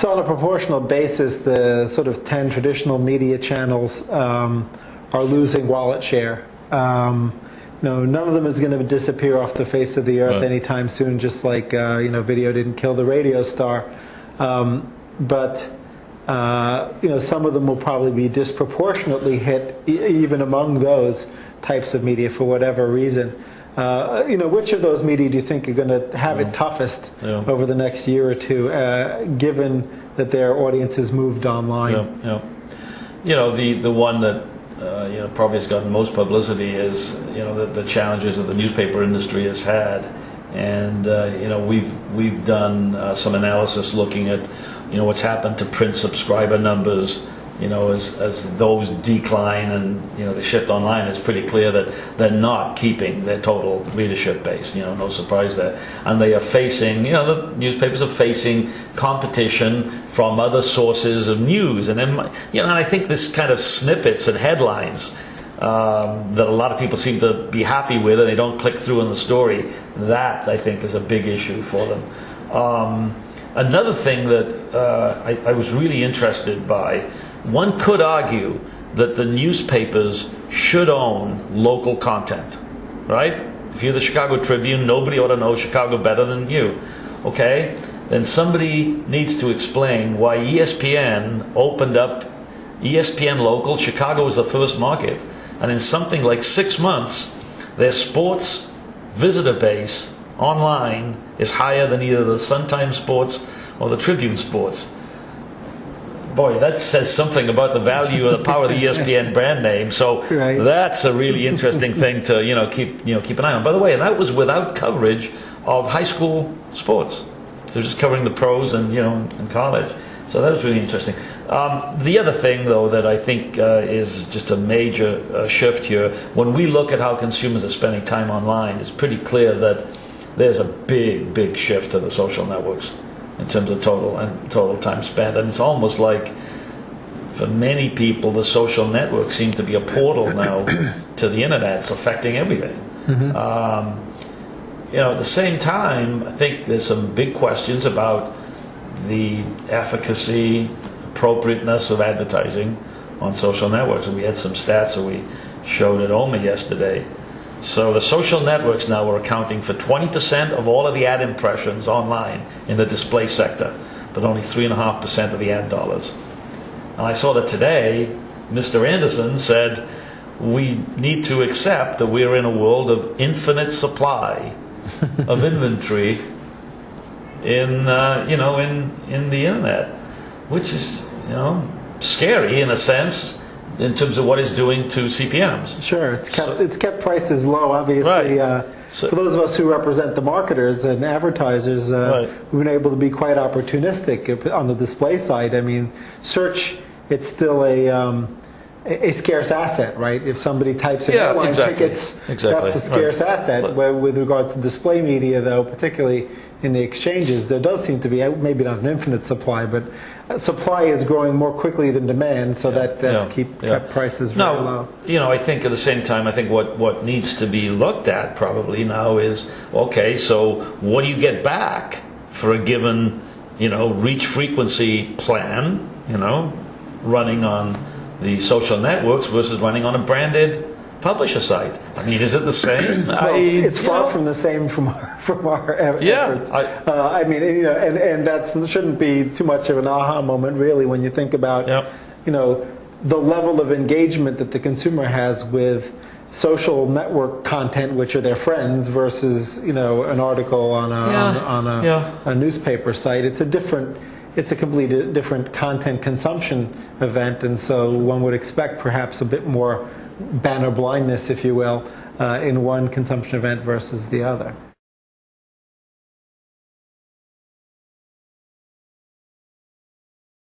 So on a proportional basis, the sort of 10 traditional media channels are losing wallet share. None of them is going to disappear off the face of the earth anytime soon, just like video didn't kill the radio star. But some of them will probably be disproportionately hit, even among those types of media for whatever reason. Which of those media do you think are going to have it toughest over the next year or two, given that their audiences moved online? The one that probably has gotten most publicity is the challenges that the newspaper industry has had, and we've done some analysis looking at what's happened to print subscriber numbers. As those decline and the shift online, it's pretty clear that they're not keeping their total readership base. No surprise there, and they are facing. The newspapers are facing competition from other sources of news, and then and I think this kind of snippets and headlines that a lot of people seem to be happy with, and they don't click through in the story. That I think is a big issue for them. Another thing that I was really interested by. One could argue that the newspapers should own local content, right? If you're the Chicago Tribune, nobody ought to know Chicago better than you, okay? Then somebody needs to explain why ESPN opened up ESPN Local. Chicago was the first market, and in something like 6 months, their sports visitor base online is higher than either the Sun-Times Sports or the Tribune Sports. Boy, that says something about the value of the power of the ESPN brand name. So that's a really interesting thing to keep an eye on. By the way, that was without coverage of high school sports. They're just covering the pros and and college. So that was really interesting. The other thing, though, that I think is just a major shift here, when we look at how consumers are spending time online, it's pretty clear that there's a big shift to the social networks in terms of total time spent. And it's almost like, for many people, the social networks seem to be a portal now to the internet. It's affecting everything. At the same time, I think there's some big questions about the efficacy, appropriateness of advertising on social networks. And we had some stats that we showed at OMA yesterday. So the social networks now are accounting for 20% of all of the ad impressions online in the display sector, but only 3.5% of the ad dollars. And I saw that today, Mr. Anderson said, we need to accept that we're in a world of infinite supply of inventory in the internet, which is, scary in a sense, in terms of what it's doing to CPMs. Sure, it's kept prices low, obviously. For those of us who represent the marketers and advertisers, we've been able to be quite opportunistic on the display side. I mean, search, it's still a scarce asset, right? If somebody types in airline tickets, that's a scarce asset. Where with regards to display media, though, particularly in the exchanges, there does seem to be, maybe not an infinite supply, but supply is growing more quickly than demand, so that's kept prices very low. I think at the same time, I think what needs to be looked at probably now is, okay, so what do you get back for a given, reach frequency plan, running on the social networks versus running on a branded publisher site? I mean, is it the same? Well, it's far from the same from our efforts. I mean, and that shouldn't be too much of an aha moment, really, when you think about, the level of engagement that the consumer has with social network content, which are their friends, versus an article on a newspaper site. It's a completely different content consumption event, and so one would expect perhaps a bit more banner blindness, if you will, in one consumption event versus the other.